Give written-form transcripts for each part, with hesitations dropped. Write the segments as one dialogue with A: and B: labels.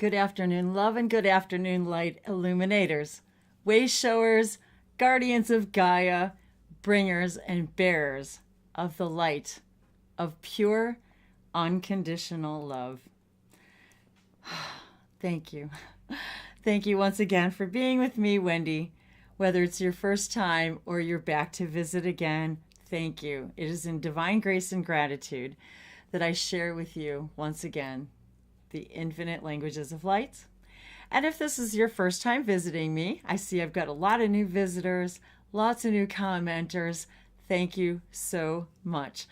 A: good afternoon, love, and good afternoon, light illuminators, way showers, guardians of Gaia, bringers and bearers of the light of pure, unconditional love. Thank you. Thank you once again for being with me, Wendy. Whether it's your first time or you're back to visit again, thank you. It is in divine grace and gratitude that I share with you once again the infinite languages of light. And if this is your first time visiting me, I see I've got a lot of new visitors, lots of new commenters. Thank you so much.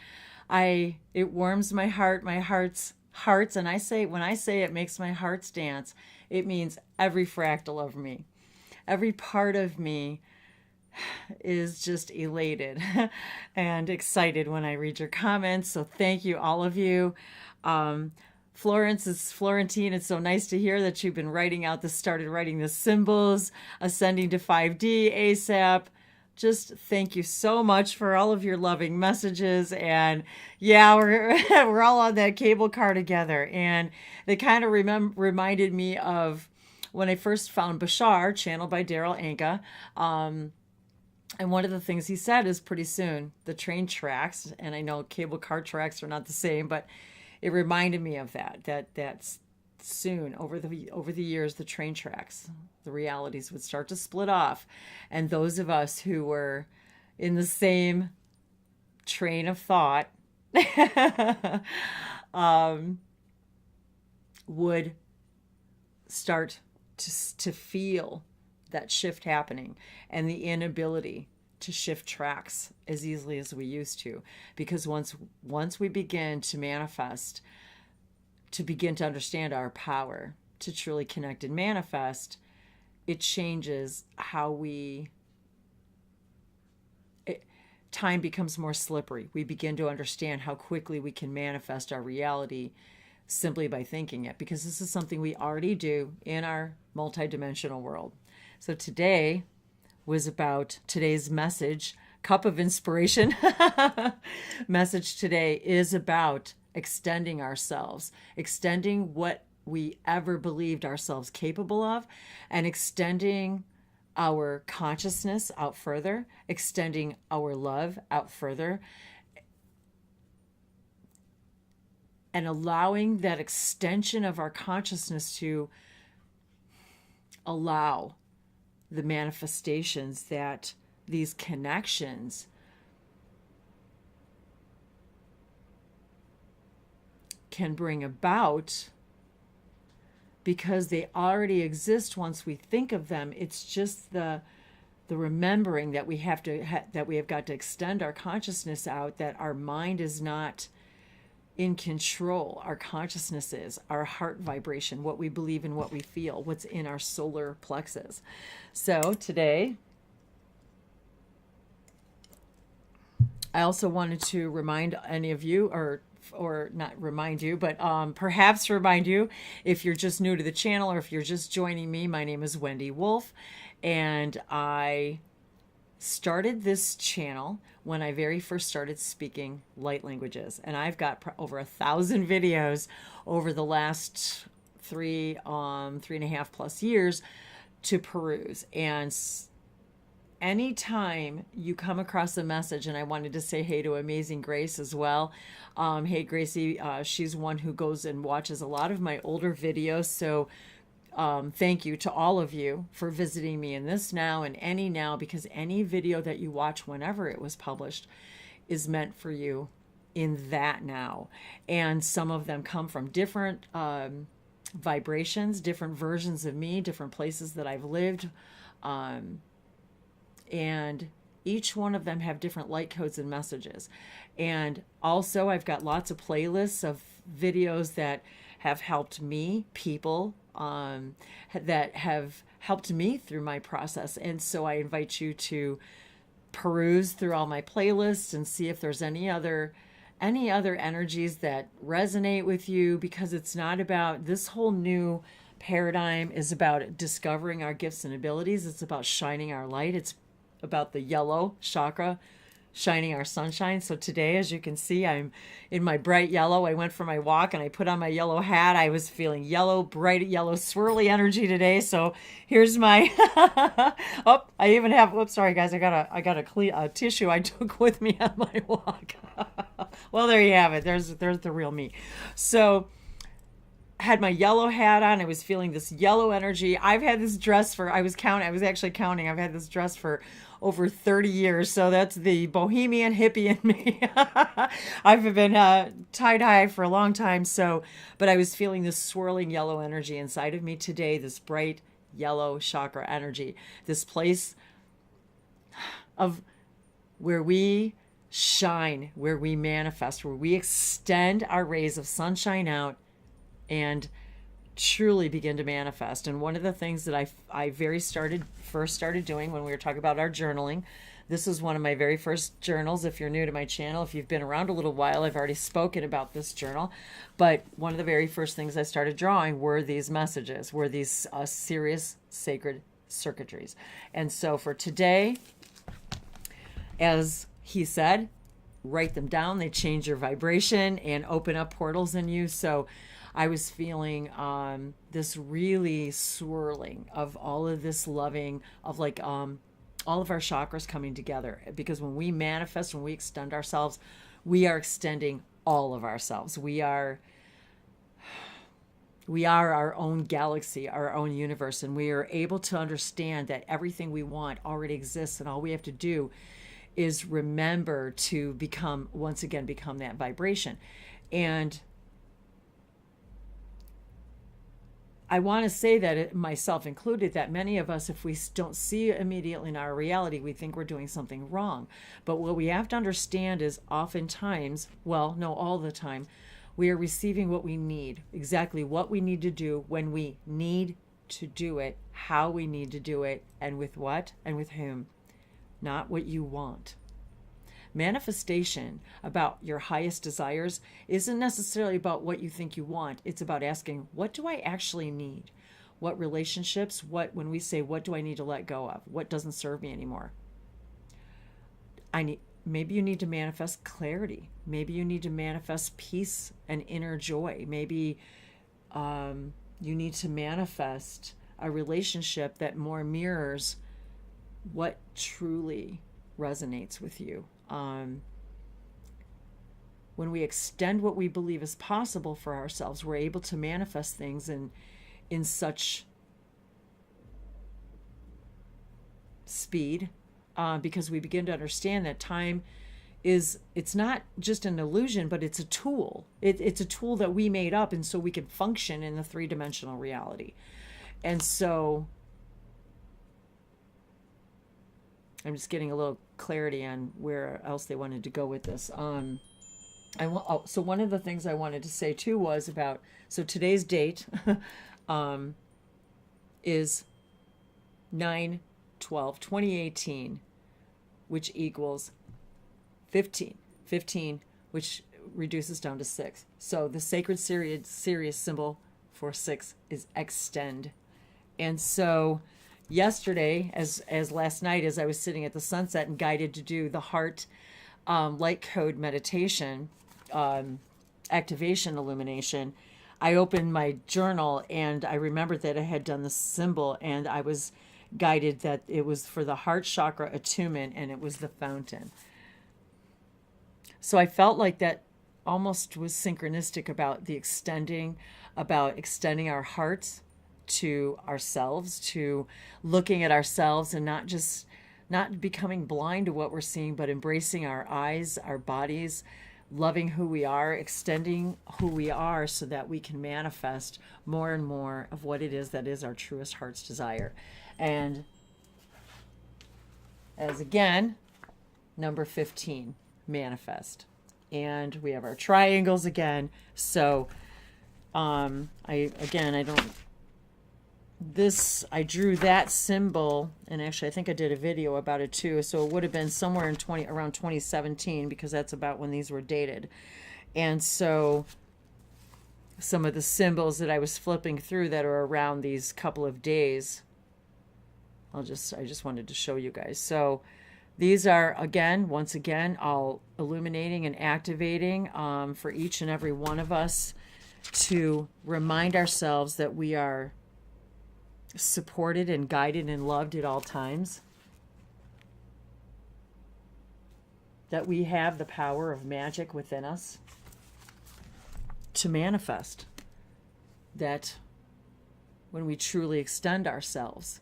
A: It warms my heart, my heart's hearts, and when I say it makes my hearts dance, it means every fractal of me. Every part of me is just elated and excited when I read your comments. So thank you, all of you. Florentine, it's so nice to hear that you've been started writing the symbols, ascending to 5D ASAP. Just thank you so much for all of your loving messages. And yeah, we're all on that cable car together. And they kind of reminded me of when I first found Bashar, channeled by Daryl Anka. And one of the things he said is pretty soon the train tracks, and I know cable car tracks are not the same, but it reminded me of that's soon over the years, the train tracks, the realities would start to split off. And those of us who were in the same train of thought would start to feel that shift happening and the inability to shift tracks as easily as we used to. Because once we begin to manifest, to begin to understand our power, to truly connect and manifest, it changes how time becomes more slippery. We begin to understand how quickly we can manifest our reality simply by thinking it, because this is something we already do in our multidimensional world. So today's message, Cup of Inspiration message today is about extending ourselves, extending what we ever believed ourselves capable of, and extending our consciousness out further, extending our love out further, and allowing that extension of our consciousness to allow the manifestations that these connections can bring about, because they already exist once we think of them. It's just the remembering that we have got to extend our consciousness out, that our mind is not in control. Our consciousness is our heart vibration, what we believe and what we feel, what's in our solar plexus. So today, I also wanted to remind any of you, or not remind you, but perhaps remind you, if you're just new to the channel or if you're just joining me, my name is Wendy Wolf, and I started this channel when I very first started speaking light languages. And I've got over 1,000 videos over the last 3.5 plus years to peruse. And anytime you come across a message, and I wanted to say hey to Amazing Grace as well. Hey, Gracie, she's one who goes and watches a lot of my older videos. So thank you to all of you for visiting me in this now and any now, because any video that you watch whenever it was published is meant for you in that now. And some of them come from different vibrations, different versions of me, different places that I've lived. And each one of them have different light codes and messages. And also I've got lots of playlists of videos that have helped me, people that have helped me through my process. And so I invite you to peruse through all my playlists and see if there's any other energies that resonate with you, because it's not about, this whole new paradigm is about discovering our gifts and abilities. It's about shining our light. It's about the yellow chakra, shining our sunshine. So today, as you can see, I'm in my bright yellow. I went for my walk and I put on my yellow hat. I was feeling yellow, bright yellow, swirly energy today. So here's my, oh, I even have, oops, sorry guys, I got a tissue I took with me on my walk. Well, there you have it. There's the real me. So had my yellow hat on. I was feeling this yellow energy. I've had this dress for, I was actually counting. I've had this dress for over 30 years. So that's the bohemian hippie in me. I've been tie-dye for a long time. So, but I was feeling this swirling yellow energy inside of me today, this bright yellow chakra energy, this place of where we shine, where we manifest, where we extend our rays of sunshine out and truly begin to manifest. And one of the things that I first started doing when we were talking about our journaling, this is one of my very first journals. If you're new to my channel, if you've been around a little while, I've already spoken about this journal. But one of the very first things I started drawing were these messages, were these serious sacred circuitries. And so for today, as he said, write them down. They change your vibration and open up portals in you. So I was feeling this really swirling of all of this loving, of like all of our chakras coming together. Because when we manifest, when we extend ourselves, we are extending all of ourselves. We are our own galaxy, our own universe, and we are able to understand that everything we want already exists, and all we have to do is remember to once again become that vibration. And I want to say that, myself included, that many of us, if we don't see immediately in our reality, we think we're doing something wrong. But what we have to understand is oftentimes, well, no, all the time, we are receiving what we need, exactly what we need to do when we need to do it, how we need to do it, and with what and with whom, not what you want. Manifestation about your highest desires isn't necessarily about what you think you want. It's about asking, what do I actually need? What relationships? When we say, what do I need to let go of? What doesn't serve me anymore? Maybe you need to manifest clarity. Maybe you need to manifest peace and inner joy. Maybe you need to manifest a relationship that more mirrors what truly resonates with you. When we extend what we believe is possible for ourselves, we're able to manifest things in such speed, because we begin to understand that time it's not just an illusion, but it's a tool. It's a tool that we made up, and so we can function in the three-dimensional reality. And so I'm just getting a little clarity on where else they wanted to go with this. So one of the things I wanted to say too was about, so today's date is 9/12/2018, which equals 15, which reduces down to 6. So the sacred Sirius symbol for 6 is extend. And so yesterday, as last night, as I was sitting at the sunset and guided to do the heart light code meditation, activation illumination, I opened my journal and I remembered that I had done the symbol, and I was guided that it was for the heart chakra attunement, and it was the fountain. So I felt like that almost was synchronistic about extending our hearts to ourselves, to looking at ourselves and not becoming blind to what we're seeing, but embracing our eyes, our bodies, loving who we are, extending who we are, so that we can manifest more and more of what it is that is our truest heart's desire. And as again, number 15, manifest. And we have our triangles again. So I drew that symbol, and actually I think I did a video about it too, so it would have been somewhere in around 2017, because that's about when these were dated. And so some of the symbols that I was flipping through that are around these couple of days, I just wanted to show you guys. So These are, again, once again, all illuminating and activating for each and every one of us to remind ourselves that we are supported and guided and loved at all times. That we have the power of magic within us to manifest. That when we truly extend ourselves,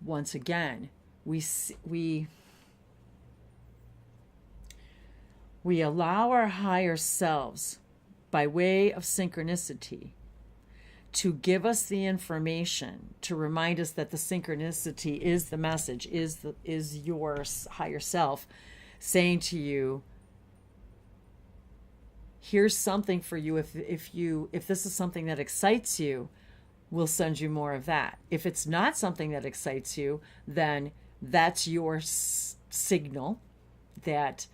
A: once again, we allow our higher selves, by way of synchronicity, to give us the information, to remind us that the synchronicity is the message, is your higher self saying to you, here's something for you. If this is something that excites you, we'll send you more of that. If it's not something that excites you, then that's your signal that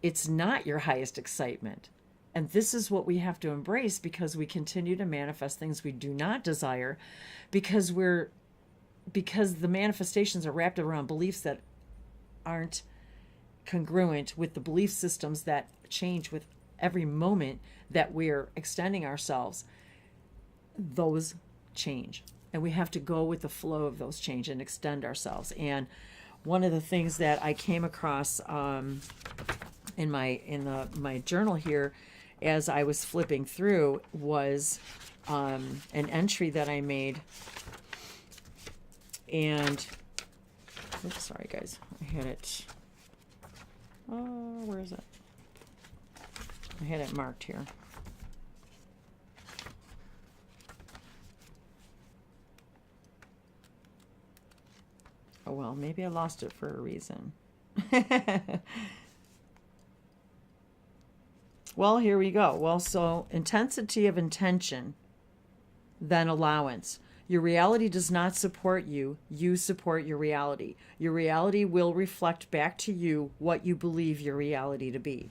A: it's not your highest excitement. And this is what we have to embrace, because we continue to manifest things we do not desire, because the manifestations are wrapped around beliefs that aren't congruent with the belief systems that change with every moment that we're extending ourselves. Those change, and we have to go with the flow of those change and extend ourselves. And one of the things that I came across in my journal here, as I was flipping through, was an entry that I made. And oops, sorry guys, I had it. Where is it? I had it marked here. Oh well, maybe I lost it for a reason. Well, here we go. Well, so intensity of intention, then allowance. Your reality does not support you. You support your reality. Your reality will reflect back to you what you believe your reality to be.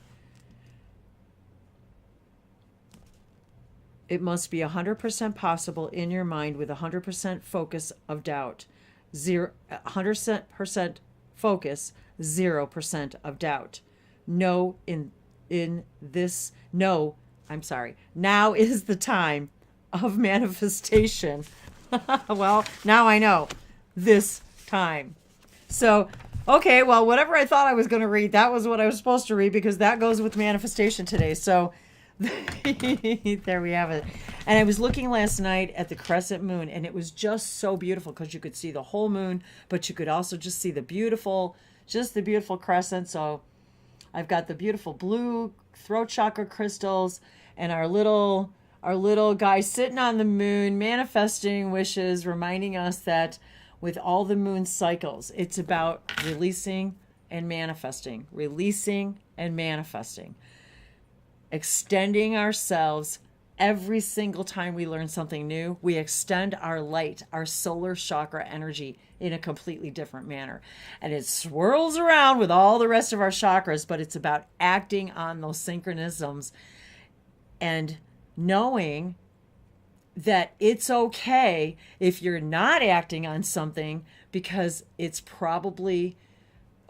A: It must be 100% possible in your mind with 100% focus of doubt. 100% focus, 0% of doubt. No, now is the time of manifestation. Well, now I know. This time. So, okay, well, whatever I thought I was going to read, that was what I was supposed to read, because that goes with manifestation today. So, there we have it. And I was looking last night at the crescent moon, and it was just so beautiful, because you could see the whole moon, but you could also just see the beautiful crescent. So I've got the beautiful blue throat chakra crystals and our little guy sitting on the moon, manifesting wishes, reminding us that with all the moon cycles, it's about releasing and manifesting, extending ourselves. Every single time we learn something new, we extend our light, our solar chakra energy in a completely different manner. And it swirls around with all the rest of our chakras, but it's about acting on those synchronisms and knowing that it's okay if you're not acting on something, because it's probably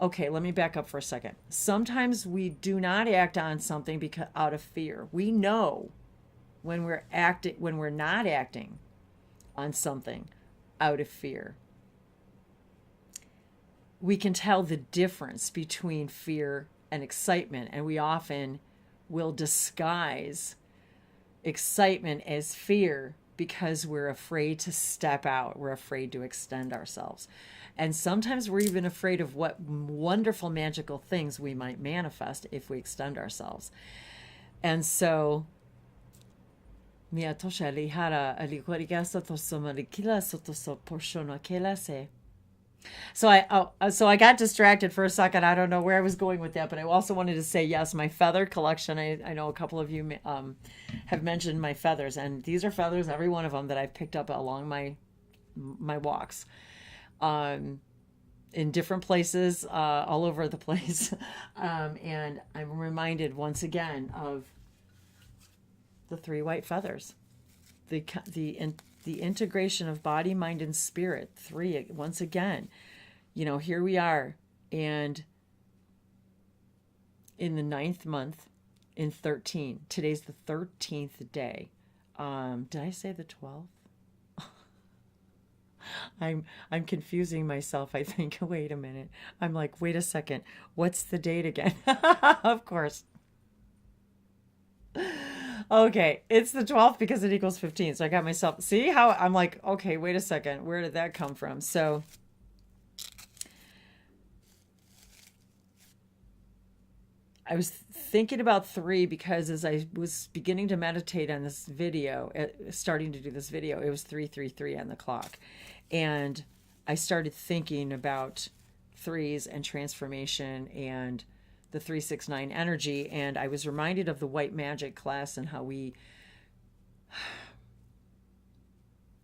A: okay. Let me back up for a second. Sometimes we do not act on something because out of fear. We know when we're not acting on something out of fear. We can tell the difference between fear and excitement, and we often will disguise excitement as fear because we're afraid to step out. We're afraid to extend ourselves. And sometimes we're even afraid of what wonderful magical things we might manifest if we extend ourselves. And so So I got distracted for a second. I don't know where I was going with that, but I also wanted to say, yes, my feather collection. I know a couple of you have mentioned my feathers, and these are feathers, every one of them, that I've picked up along my walks, in different places, all over the place. And I'm reminded once again of the 3 white feathers, the integration of body, mind, and spirit. 3, once again, here we are. And in the 9th month in 13. Today's the 13th day. Did I say the 12th? I'm confusing myself, I think. Wait a minute. I'm like, wait a second. What's the date again? Of course. Okay, it's the 12th because it equals 15. So I got myself, see how I'm like, okay, wait a second. Where did that come from? So I was thinking about 3 because as I was beginning to meditate on this video, starting to do this video, it was 333 on the clock. And I started thinking about 3s and transformation and the 369 energy. And I was reminded of the white magic class and how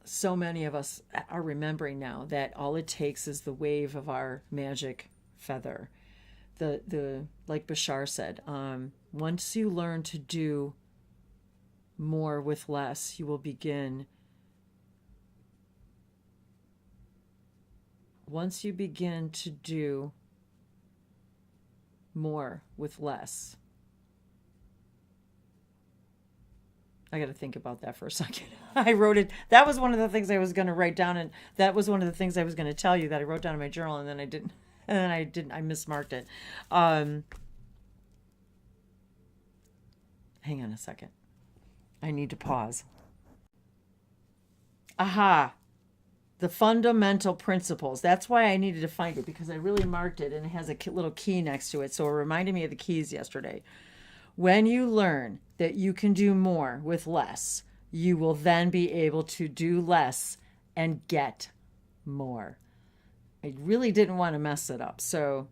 A: so many of us are remembering now that all it takes is the wave of our magic feather. Like Bashar said, once you learn to do more with less, you will begin. Once you begin to do more with less. I got to think about that for a second. I wrote it. That was one of the things I was going to write down. And that was one of the things I was going to tell you that I wrote down in my journal. And then I didn't. I mismarked it. Hang on a second. I need to pause. Aha. The fundamental principles. That's why I needed to find it, because I really marked it and it has a little key next to it. So it reminded me of the keys yesterday. When you learn that you can do more with less, you will then be able to do less and get more. I really didn't want to mess it up. So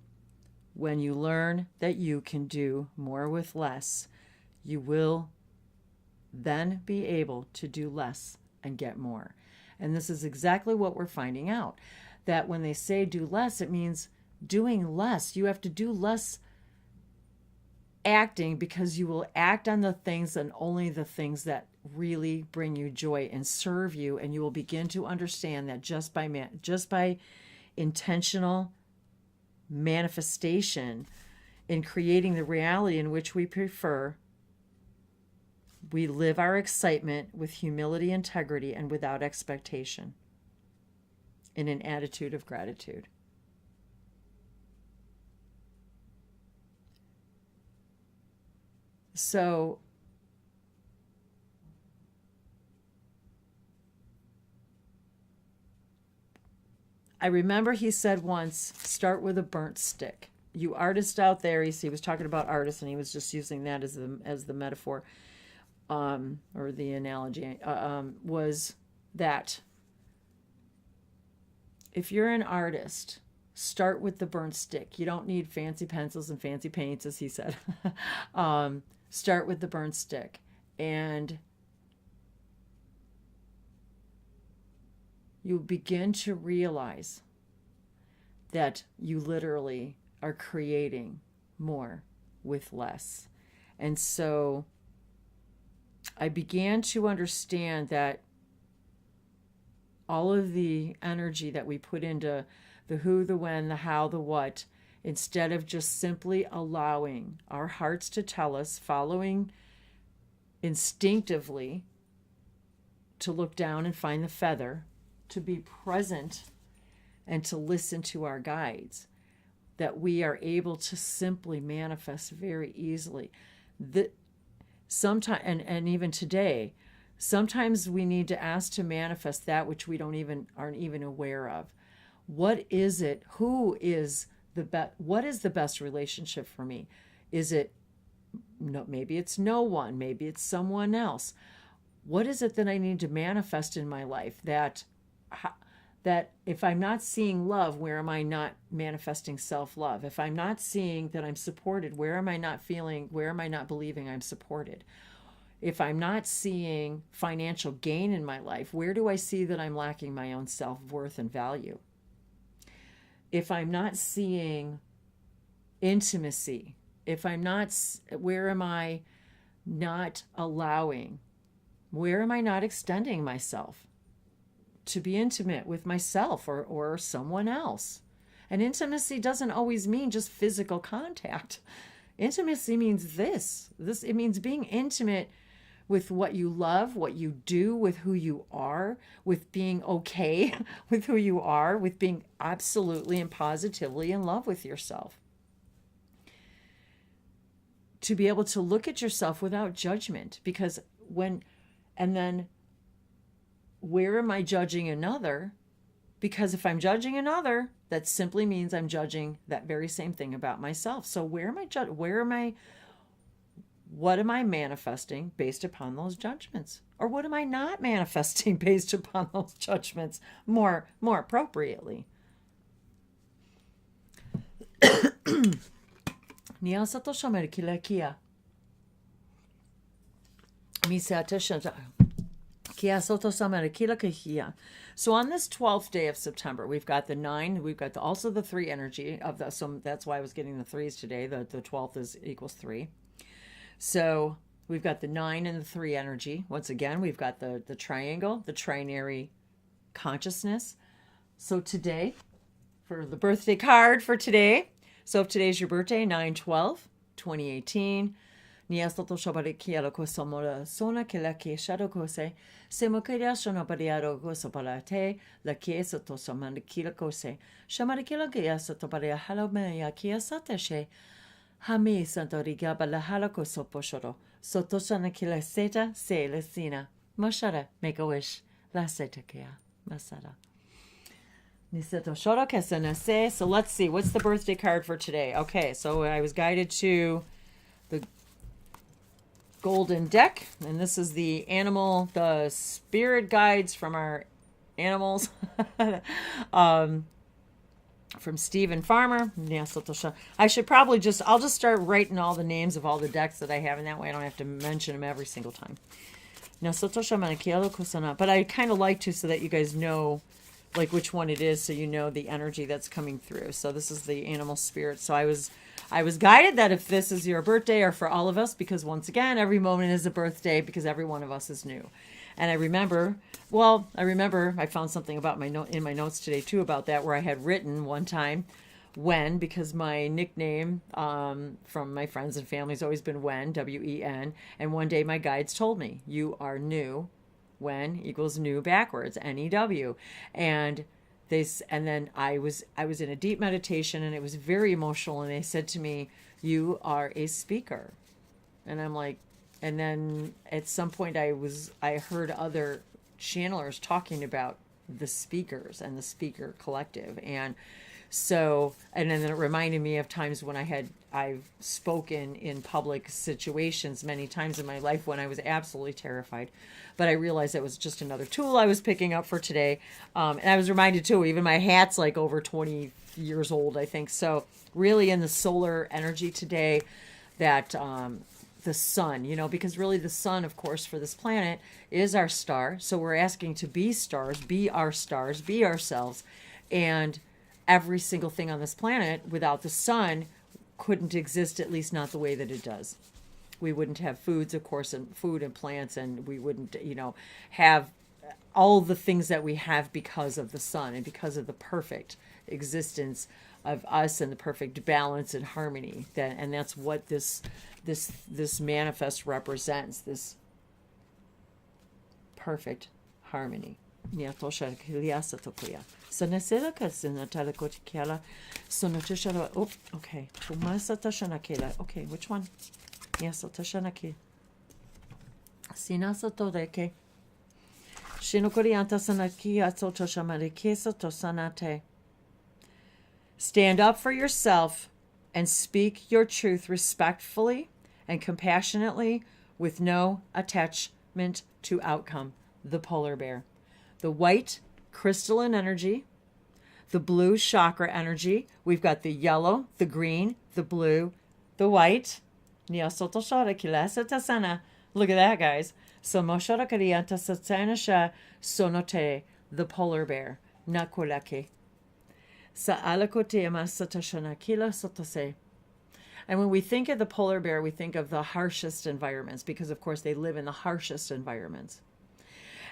A: when you learn that you can do more with less, you will then be able to do less and get more. And this is exactly what we're finding out. That when they say do less, it means doing less. You have to do less acting, because you will act on the things and only the things that really bring you joy and serve you. And you will begin to understand that just by intentional manifestation in creating the reality in which we prefer, we live our excitement with humility, integrity, and without expectation, in an attitude of gratitude. So I remember he said once, start with a burnt stick. You artists out there, he was talking about artists, and he was just using that as the metaphor. Or the analogy, was that if you're an artist, start with the burnt stick. You don't need fancy pencils and fancy paints, as he said. Start with the burnt stick. And you begin to realize that you literally are creating more with less. And so I began to understand that all of the energy that we put into the who, the when, the how, the what, instead of just simply allowing our hearts to tell us, following instinctively to look down and find the feather, to be present and to listen to our guides, that we are able to simply manifest very easily. Sometimes, and even today, sometimes we need to ask to manifest that which we aren't even aware of. What is it? Who is the best? What is the best relationship for me? Is it no? Maybe it's no one. Maybe it's someone else. What is it that I need to manifest in my life? That if I'm not seeing love, where am I not manifesting self-love? If I'm not seeing that I'm supported, where am I not feeling, where am I not believing I'm supported? If I'm not seeing financial gain in my life, where do I see that I'm lacking my own self-worth and value? If I'm not seeing intimacy, where am I not allowing, where am I not extending myself to be intimate with myself or someone else? And intimacy doesn't always mean just physical contact. Intimacy means this. It means being intimate with what you love, what you do, with who you are, with being okay with who you are, with being absolutely and positively in love with yourself. To be able to look at yourself without judgment, because and then where am I judging another? Because if I'm judging another, that simply means I'm judging that very same thing about myself. So what am I manifesting based upon those judgments? Or what am I not manifesting based upon those judgments more appropriately? So on this 12th day of September, we've got the 9, we've got also the 3 energy of the, so that's why I was getting the 3s today. The 12th equals 3. So we've got the 9 and the 3 energy. Once again, we've got the triangle, the trinary consciousness. So today, for the birthday card for today, so if today's your birthday, 9/12/2018, Niasoto Shabarikia Kosomora Sona Kilaki Shadokose, Semokaria Shonabariado Gosoparate, La Kiesoto Samanakila Kose, Shamarikila Giasoto Baria Halomea Kiasateshe, Hami Santoriga Balahalako Soposhoro, Sotosana Kila Seta, Se Lesina, Mashara, make a wish, La Seta Kia, Masara. So let's see, what's the birthday card for today? Okay, so I was guided to the golden deck, and this is the spirit guides from our animals, from Stephen Farmer. I'll just start writing all the names of all the decks that I have, and that way I don't have to mention them every single time. But I kind of like to, so that you guys know like which one it is, so you know the energy that's coming through. So this is the animal spirit. So I was guided that if this is your birthday, or for all of us, because once again, every moment is a birthday, because every one of us is new. And I remember I found something about in my notes today too about that, where I had written one time Wen, because my nickname from my friends and family has always been Wen, W-E-N. And one day my guides told me, you are new. Wen equals new backwards, N-E-W. And then I was in a deep meditation, and it was very emotional, and they said to me, you are a speaker. And I'm like, and then at some point I heard other channelers talking about the speakers and the speaker collective. And so, and then it reminded me of times when I've spoken in public situations many times in my life when I was absolutely terrified. But I realized that was just another tool I was picking up for today. And I was reminded too, even my hat's like over 20 years old, I think. So really in the solar energy today, that the sun, because really the sun, of course, for this planet is our star. So we're asking to be stars, be ourselves. And every single thing on this planet without the sun couldn't exist, at least not the way that it does. We wouldn't have foods, of course, and food and plants, and we wouldn't, have all the things that we have because of the sun and because of the perfect existence of us and the perfect balance and harmony. And that's what this manifest represents, this perfect harmony. Okay, which one? Yes, Tashanaki. Sinasotodeke. Shinokorianta Sanaki Atotoshamarike Sotosanate. Stand up for yourself and speak your truth respectfully and compassionately with no attachment to outcome. The polar bear. The white crystalline energy, the blue chakra energy. We've got the yellow, the green, the blue, the white. Look at that, guys. The polar bear. And when we think of the polar bear, we think of the harshest environments, because, of course, they live in the harshest environments.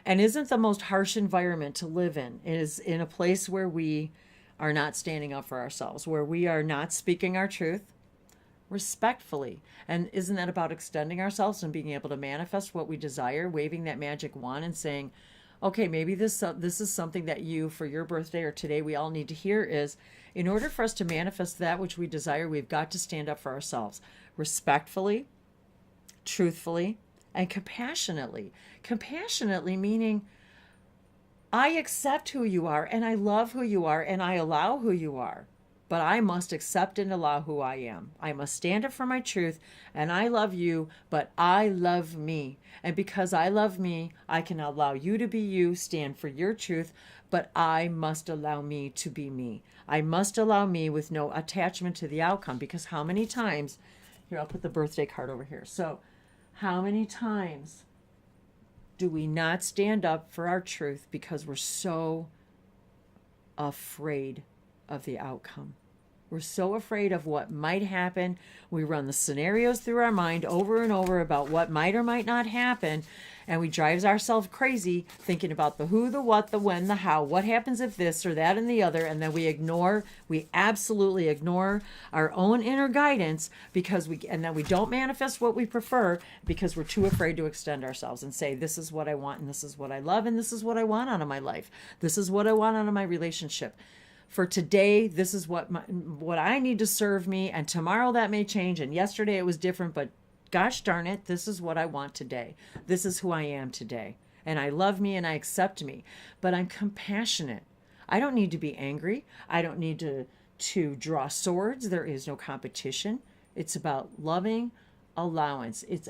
A: And isn't the most harsh environment to live in is in a place where we are not standing up for ourselves, where we are not speaking our truth, respectfully. And isn't that about extending ourselves and being able to manifest what we desire, waving that magic wand and saying, okay, maybe this is something that you, for your birthday or today, we all need to hear is, in order for us to manifest that which we desire, we've got to stand up for ourselves respectfully, truthfully, and compassionately. Compassionately meaning I accept who you are and I love who you are and I allow who you are. But I must accept and allow who I am. I must stand up for my truth, and I love you, but I love me. And because I love me, I can allow you to be you, stand for your truth, but I must allow me to be me. I must allow me with no attachment to the outcome, because how many times, here, I'll put the birthday card over here. So how many times do we not stand up for our truth because we're so afraid of the outcome? We're so afraid of what might happen. We run the scenarios through our mind over and over about what might or might not happen. And we drive ourselves crazy thinking about the who, the what, the when, the how, what happens if this or that and the other. And then we absolutely ignore our own inner guidance and then we don't manifest what we prefer because we're too afraid to extend ourselves and say, this is what I want and this is what I love and this is what I want out of my life. This is what I want out of my relationship. For today, this is what I need to serve me, and tomorrow that may change, and yesterday it was different, but gosh darn it, this is what I want today. This is who I am today, and I love me and I accept me, but I'm compassionate. I don't need to be angry. I don't need to draw swords. There is no competition. It's about loving allowance. It's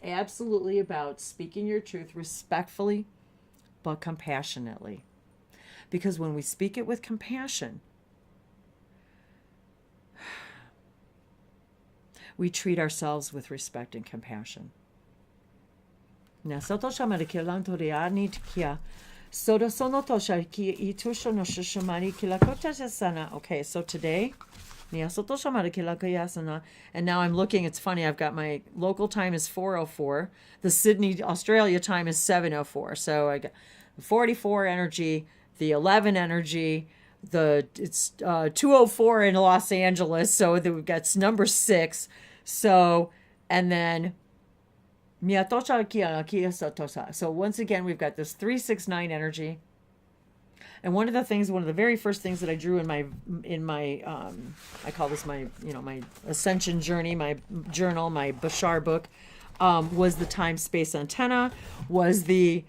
A: absolutely about speaking your truth respectfully, but compassionately. Because when we speak it with compassion, we treat ourselves with respect and compassion. Okay, so today, and now I'm looking, it's funny, I've got my local time is 4:04. The Sydney, Australia time is 7:04. So I got 44 energy, the 11 energy, it's 2:04 in Los Angeles, so we've got number 6. So, and then so once again, we've got this 369 energy. And one of the very first things that I drew in my I call this my ascension journey, my journal, my Bashar book, was the time space antenna, was the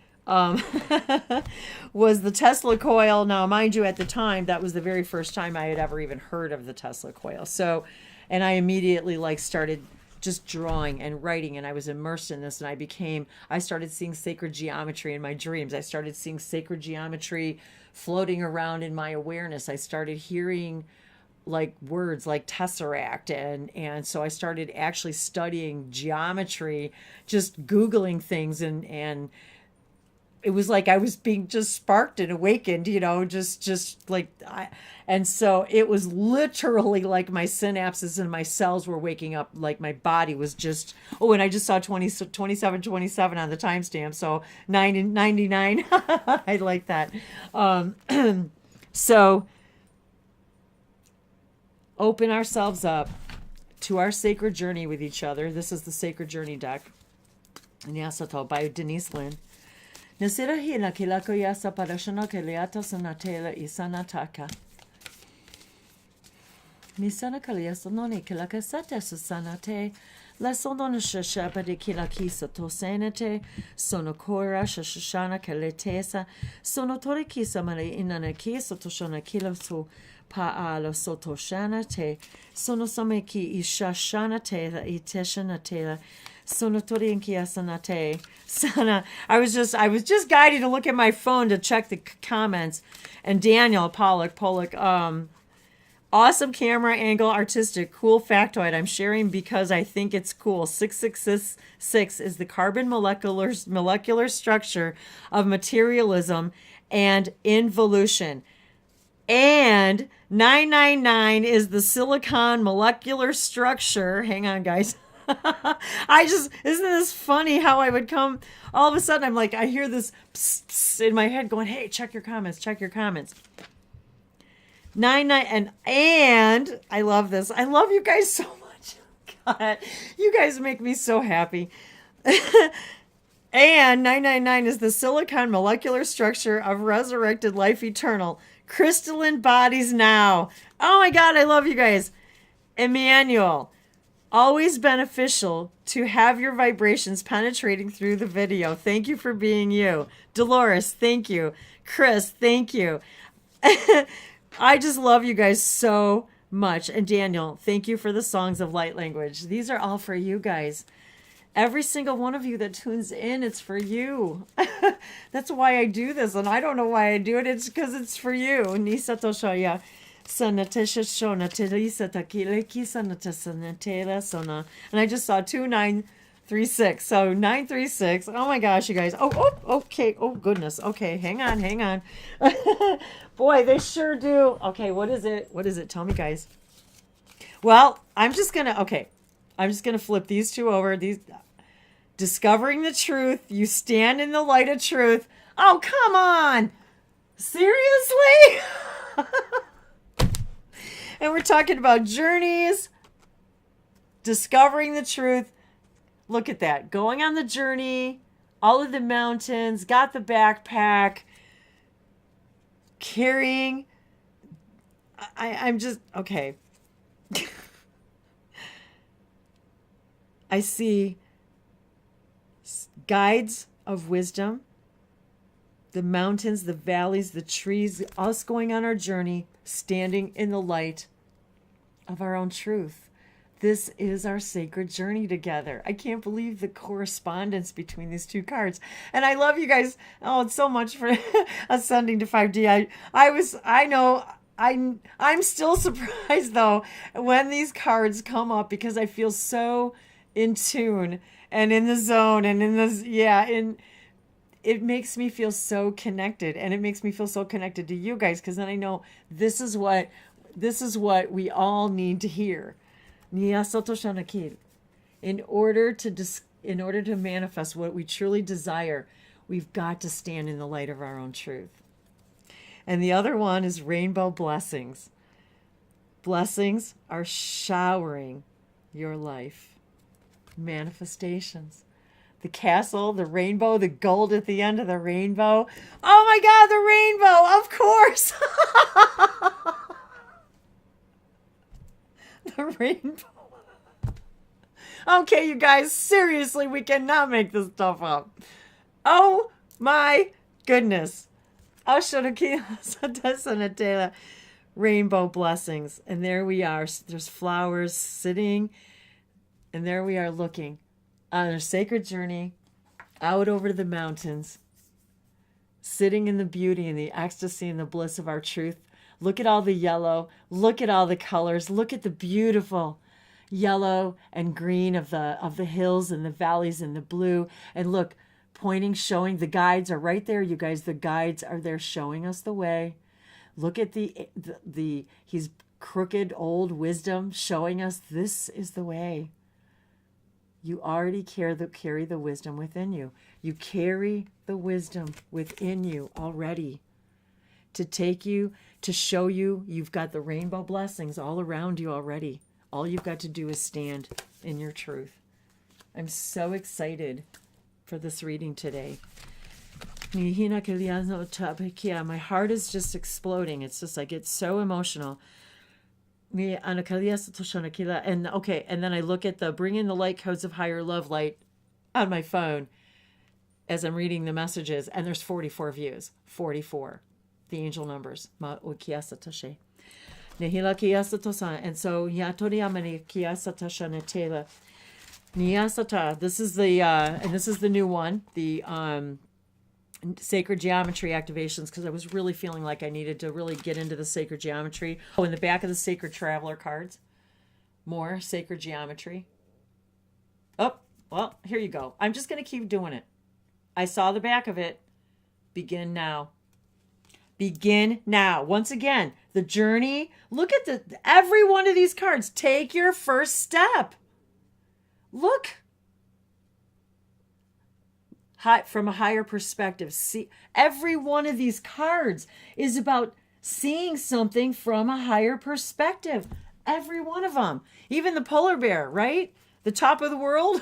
A: Tesla coil. Now, mind you, at the time, that was the very first time I had ever even heard of the Tesla coil. So, and I immediately started just drawing and writing, and I was immersed in this, and I started seeing sacred geometry in my dreams. I started seeing sacred geometry floating around in my awareness. I started hearing words like tesseract, and so I started actually studying geometry, just Googling things, and it was like I was being just sparked and awakened, and so it was literally like my synapses and my cells were waking up, like my body was just, and I just saw 2727 on the timestamp, so 99. I like that. So open ourselves up to our sacred journey with each other. This is the Sacred Journey deck, by Denise Lynn. Nasira hina kilako yasa parashana keliata sanatela isanataka. Misana kaliasa noni kilaka sata susanate. La sondona shashaba de kilakisa tosenate. Sonokora shashana kaletesa. Sonotori kisa mare inana kisa toshana kilaso paalo sotoshana te. Sonosameki ishashana te la iteshana te. Sonotori and Kiasanate. Sana. I was just guided to look at my phone to check the comments. And Daniel Pollock, awesome camera angle, artistic, cool factoid I'm sharing because I think it's cool. 666 is the carbon molecular structure of materialism and involution. And 999 is the silicon molecular structure. Hang on, guys. Isn't this funny how I would come all of a sudden, I'm like, I hear this psst, psst in my head going, hey, check your comments. 99 and I love this. I love you guys so much. God. You guys make me so happy. And 999 is the silicon molecular structure of resurrected life eternal. Crystalline bodies now. Oh my God, I love you guys. Emmanuel, always beneficial to have your vibrations penetrating through the video. Thank you for being you. Dolores, thank you. Chris, thank you. I just love you guys so much. And Daniel, thank you for the songs of light language. These are all for you guys. Every single one of you that tunes in, it's for you. That's why I do this, and I don't know why I do it. It's because it's for you. Nisa toshoya. And I just saw 2936. So 936. Oh my gosh, you guys. Oh, okay. Oh goodness. Okay, hang on. Boy, they sure do. Okay, what is it? Tell me, guys. Well, I'm just gonna flip these two over. These discovering the truth. You stand in the light of truth. Oh, come on. Seriously? And we're talking about journeys, discovering the truth. Look at that. Going on the journey, all of the mountains, got the backpack, carrying. I'm just, okay. I see guides of wisdom, the mountains, the valleys, the trees, us going on our journey, standing in the light of our own truth. This is our sacred journey together. I can't believe the correspondence between these two cards. And I love you guys. Oh, it's so much for ascending to 5D. I'm still surprised though when these cards come up because I feel so in tune and in the zone and in this, it makes me feel so connected, and it makes me feel so connected to you guys because then I know this is what we all need to hear. In order to manifest what we truly desire, we've got to stand in the light of our own truth. And the other one is rainbow blessings. Blessings are showering your life. Manifestations. The castle, the rainbow, the gold at the end of the rainbow. Oh my God, the rainbow, of course. The rainbow. Okay, you guys, seriously, we cannot make this stuff up. Oh my goodness. Rainbow blessings. And there we are. There's flowers sitting. And there we are looking on a sacred journey out over to the mountains, sitting in the beauty and the ecstasy and the bliss of our truth. Look at all the yellow. Look at all the colors. Look at the beautiful yellow and green of the hills and the valleys and the blue. And look, pointing, showing, the guides are right there, you guys. The guides are there showing us the way. Look at he's crooked old wisdom showing us this is the way. You already carry the wisdom within you. You carry the wisdom within you already to take you, to show you you've got the rainbow blessings all around you already. All you've got to do is stand in your truth. I'm so excited for this reading today. My heart is just exploding. It's just, I get so emotional. And okay, and then I look at the Bring in the Light Codes of Higher Love Light on my phone as I'm reading the messages, and there's 44 views. 44. The angel numbers. And so this is the new one, the sacred geometry activations, because I was really feeling like I needed to really get into the sacred geometry. Oh, in the back of the sacred traveler cards, more sacred geometry. Oh, well, here you go. I'm just going to keep doing it. I saw the back of it. Begin now. Begin now. Once again, the journey. Look at every one of these cards. Take your first step. Look. From a higher perspective. See, every one of these cards is about seeing something from a higher perspective. Every one of them. Even the polar bear, right? The top of the world?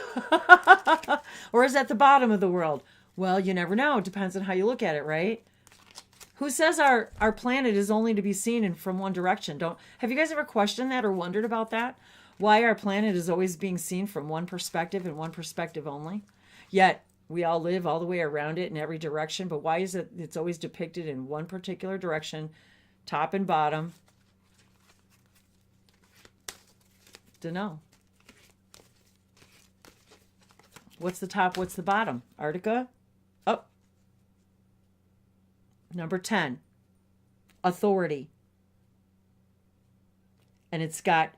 A: Or is that the bottom of the world? Well, you never know. It depends on how you look at it, right? Who says our planet is only to be seen in from one direction? Have you guys ever questioned that or wondered about that? Why our planet is always being seen from one perspective and one perspective only? Yet we all live all the way around it in every direction, but why is it it's always depicted in one particular direction, top and bottom? Dunno. What's the top? What's the bottom? Arctica? Oh. Number 10. Authority. And it's got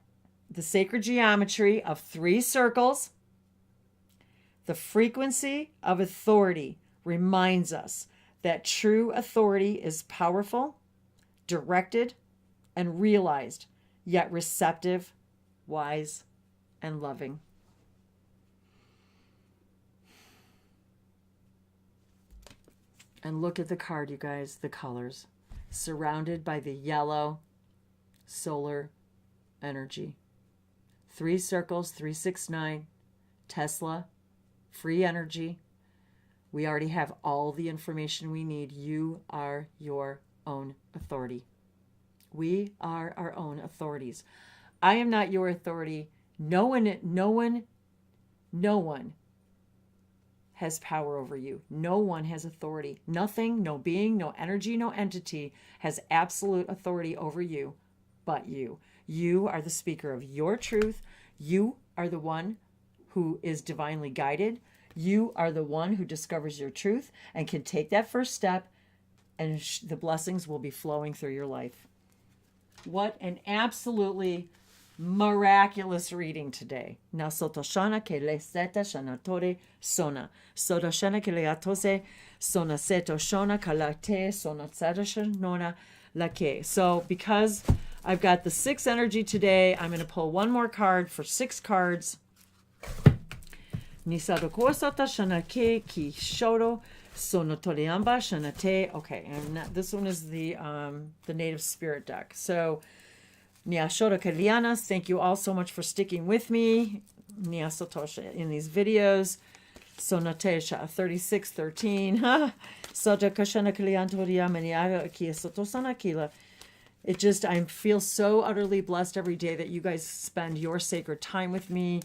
A: the sacred geometry of 3 circles. The frequency of authority reminds us that true authority is powerful, directed, and realized, yet receptive, wise, and loving. And look at the card, you guys, the colors. Surrounded by the yellow solar energy. 3 circles, 369, Tesla, free energy. We already have all the information we need. You are your own authority. We are our own authorities. I am not your authority. No one has power over you. No one has authority. Nothing, no being, no energy, no entity has absolute authority over you but you. You are the speaker of your truth. You are the one who is divinely guided. You are the one who discovers your truth and can take that first step, and the blessings will be flowing through your life. What an absolutely miraculous reading today. Na sotoshana ke le seta shanatore sona. Sotoshana ke le atose sona seto shona kalate sona sadashanona lake. So because I've got the 6 energy today, I'm going to pull one more card for 6 cards. Nisado kosata shanake ki shodo sonotoriamba shanate. Okay, and this one is the native spirit deck. So Niashoda Kalianas, thank you all so much for sticking with me. Niasotosha in these videos. Sonatesha 3613. Soda Kashana Kaliantoria Maniaga Kia Sotosana Kila. It just, I feel so utterly blessed every day that you guys spend your sacred time with me,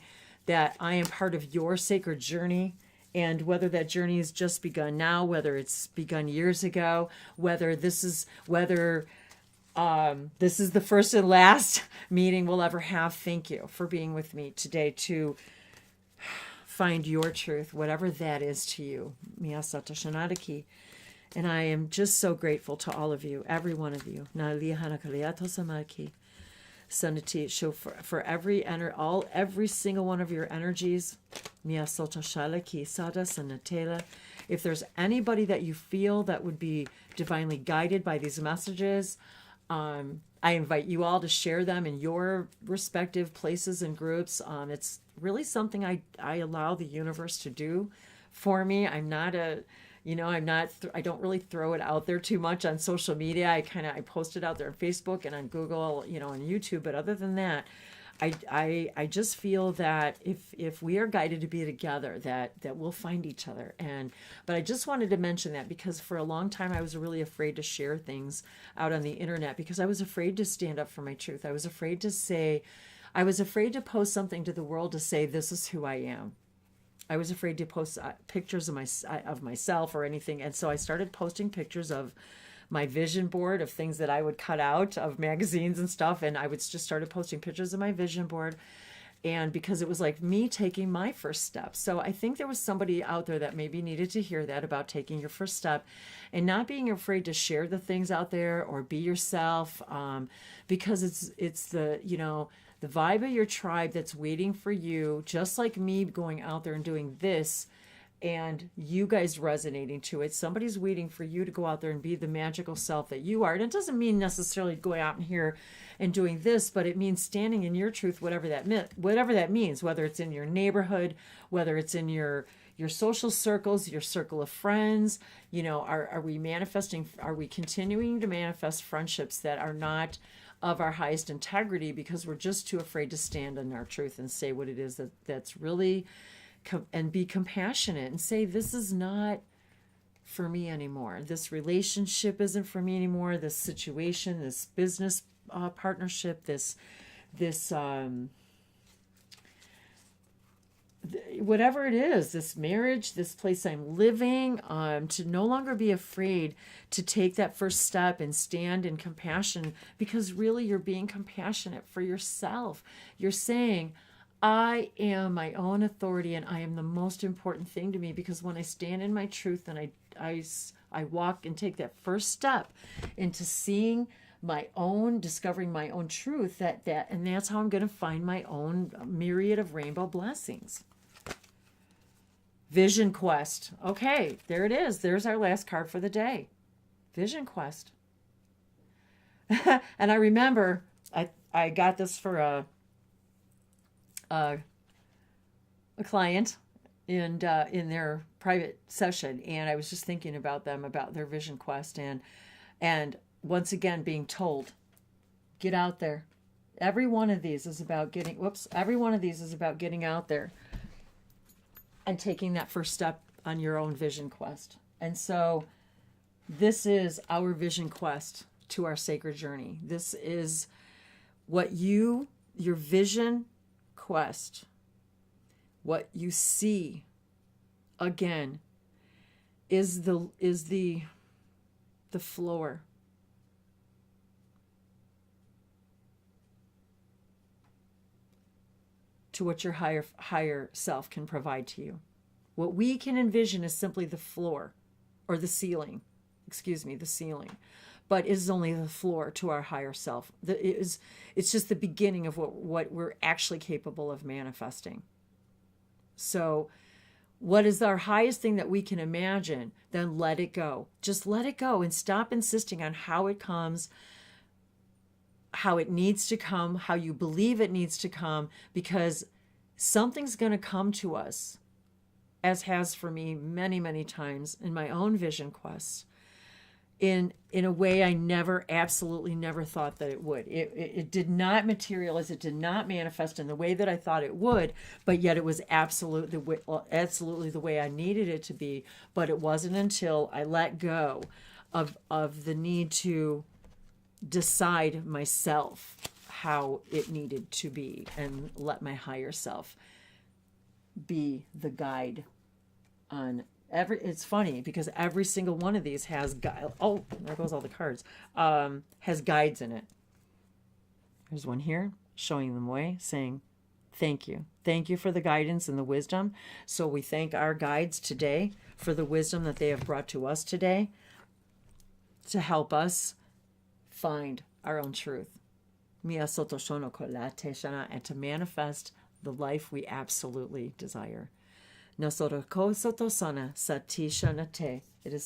A: that I am part of your sacred journey. And whether that journey has just begun now, whether it's begun years ago, whether this is the first and last meeting we'll ever have, thank you for being with me today to find your truth, whatever that is to you. Miyasata Shanadaki. And I am just so grateful to all of you, every one of you. Sanati, show for every single one of your energies. If there's anybody that you feel that would be divinely guided by these messages, I invite you all to share them in your respective places and groups. It's really something I allow the universe to do for me. I'm not I don't really throw it out there too much on social media. I post it out there on Facebook and on Google, on YouTube. But other than that, I just feel that if we are guided to be together, that we'll find each other. But I just wanted to mention that because for a long time I was really afraid to share things out on the internet because I was afraid to stand up for my truth. I was afraid to post something to the world to say, this is who I am. I was afraid to post pictures of myself or anything. And so I started posting pictures of my vision board, of things that I would cut out of magazines and stuff. And I just started posting pictures of my vision board. And because it was like me taking my first step. So I think there was somebody out there that maybe needed to hear that about taking your first step and not being afraid to share the things out there or be yourself, because it's the vibe of your tribe that's waiting for you, just like me going out there and doing this and you guys resonating to it. Somebody's waiting for you to go out there and be the magical self that you are. And it doesn't mean necessarily going out in here and doing this, but it means standing in your truth, whatever that means, whether it's in your neighborhood, whether it's in your your social circles, your circle of friends. Are we manifesting, are we continuing to manifest friendships that are not of our highest integrity because we're just too afraid to stand in our truth and say what it is that's really, and be compassionate and say, this is not for me anymore. This relationship isn't for me anymore. This situation, this business partnership, this whatever it is, this marriage, this place I'm living, to no longer be afraid to take that first step and stand in compassion, because really you're being compassionate for yourself. You're saying, I am my own authority and I am the most important thing to me, because when I stand in my truth and I walk and take that first step into seeing my own, discovering my own truth, and that's how I'm going to find my own myriad of rainbow blessings. Vision Quest. Okay, there it is. There's our last card for the day. Vision Quest. And I remember I got this for a client in their private session, and I was just thinking about them, about their Vision Quest, and once again being told, get out there. Every one of these is about getting out there and taking that first step on your own vision quest. And so this is our vision quest to our sacred journey. This is what your vision quest, what you see, again, is the floor. To what your higher self can provide to you. What we can envision is simply the floor, or the ceiling. The ceiling. But it is only the floor to our higher self. It's just the beginning of what we're actually capable of manifesting. So what is our highest thing that we can imagine? Then let it go. Just let it go and stop insisting on how it comes, how it needs to come, how you believe it needs to come, because something's going to come to us, as has for me many, many times in my own vision quests, in a way I absolutely never thought that it would. It did not materialize, it did not manifest in the way that I thought it would, but yet it was absolutely the way I needed it to be. But it wasn't until I let go of the need to decide myself how it needed to be and let my higher self be the guide on it's funny because every single one of these has there goes all the cards, has guides in it. There's one here showing them way, saying thank you for the guidance and the wisdom. So we thank our guides today for the wisdom that they have brought to us today to help us find our own truth, and to manifest the life we absolutely desire. It is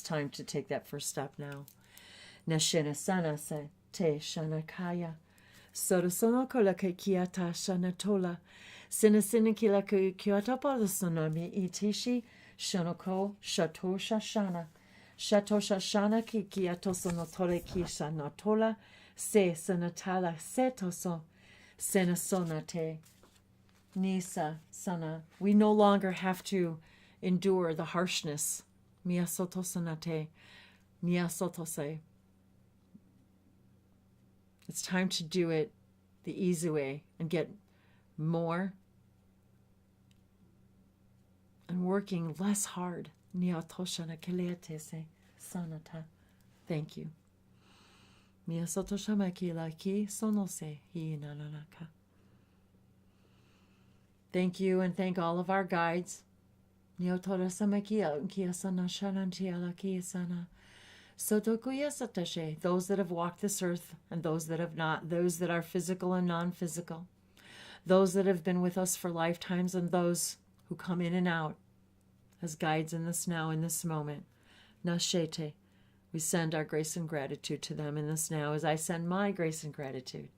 A: time to take that first step now. Shato shashana ki kiato sonotole ki shanatola se sanatala setoso senasonate nisa sana. We no longer have to endure the harshness. Miyasoto sanate niyasotose. It's time to do it the easy way and get more and working less hard. Thank you. Thank you, and thank all of our guides. Those that have walked this earth and those that have not, those that are physical and non-physical, those that have been with us for lifetimes and those who come in and out as guides in this now, in this moment. Nashete. We send our grace and gratitude to them in this now, as I send my grace and gratitude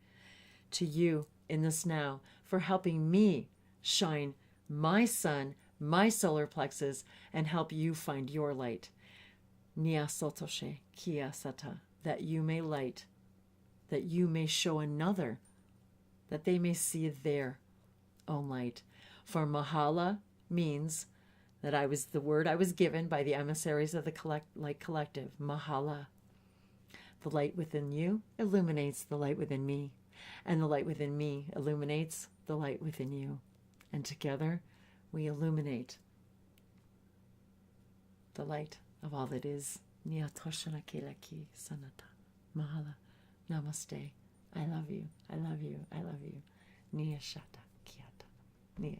A: to you in this now for helping me shine my sun my solar plexus and help you find your light. Nia sotoshe kia sata, that you may light, that you may show another, that they may see their own light. For Mahala means that the word I was given by the emissaries of the Light Collective. Mahala. The light within you illuminates the light within me, and the light within me illuminates the light within you. And together we illuminate the light of all that is. Nyatoshana kelaki sanata. Mahala. Namaste. I love you. I love you. I love you. Nia shata kiata. Nia.